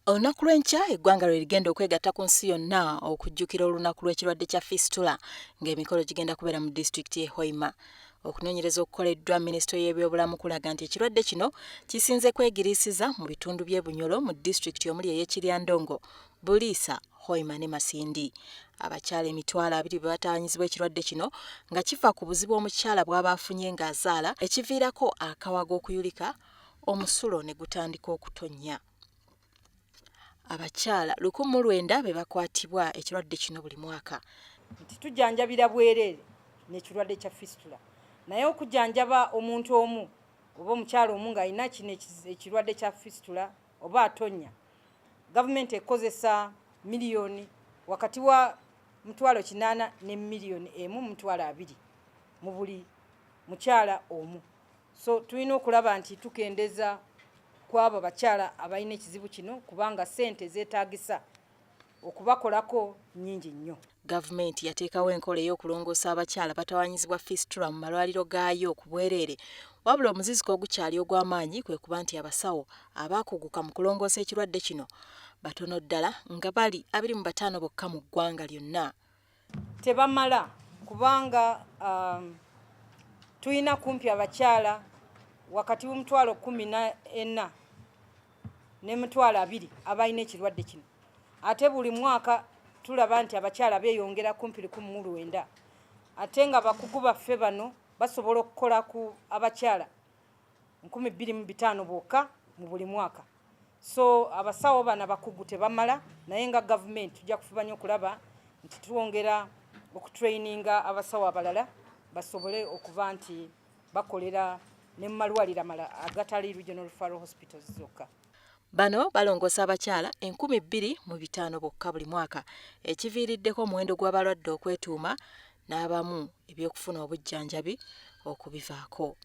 Olunaku lw'enkya eggwanga lwe ligenda okwegatta ku nsi yonna okujjukira olunaku lw'ekirwadde kya fistula ng'emikolo gigenda kubeera mu disitulikiti y'e Hoima. Okunoonyereza okukoleddwa minisitule y'ebyobulamu kulaga nti ekirwadde kino kisinze kwegiriisiza mu bitundu by'e Bunyoro mu disitulikiti omuli ey'Ekiryandongo, Buliisa, Hoima ne Masindi. Abakyala emitwalo 2 bataanyizibwa ekirwadde kino nga kifa ku buzibu omukyala bw'aba afunye ng'azaala ekiviirako akawago okuyulika, omusulo ne gutandika okutonnya. Abakyala 1,900 be bakwatibwa ekirwadde kino buli mwaka. Nti tujjanjabira bwereere n'ekirwadde kya fistula. Naye okujjanjaba omuntu omu oba omukyala omu ng'alina kino ekirwadde kya fistula oba atonnya, gavumenti ekozesa miliyoni wakati wa 800,000 ne miliyoni 1,200,000 mu buli mukyala omu. So tulina okulaba nti tukendeza kwabo bakyala abalina ekizibu kino kubanga ssente zeetaagisa okubakolako nnyingi nnyo. Gavumenti yateekawo enkola ey'okulongoosa abakyala batawaanyizibwa fistula mu malwaliro gaayo ku bwereere, wabula omuziziko ogukyali ogw'amaanyi kwe kuba nti abasawo abaakuguka mu kulongoosa ekirwadde kino batono ddala nga bali 25 bokka mu ggwanga lyonna. Tebamala kubanga tulina kumpi abakyala wakati w'14,000 ne 20,000 abalina ekirwadde kino. Ate buli mwaka tulaba nti abakyala beeyongera kumpi 19,000. Ate nga bakugu baffe bano basobola okukola ku abakyala 25,000 bokka mu buli mwaka. So abasawo bano bakugu tebamala, naye nga gavumenti tujja kufubanya okulaba nti twongera okutraininga abasawo abalala basobole okuba nti bakolera ne mu malwaliro amalala agatali Regional Referral Hospitals zokka. Bano balongoosa abakyala 2,500 bokka buli mwaka, ekiviiriddeko omuwendo gw'abalwadde okwetuuma n'abamu ebyokufuna obujjanjabi okubivaako.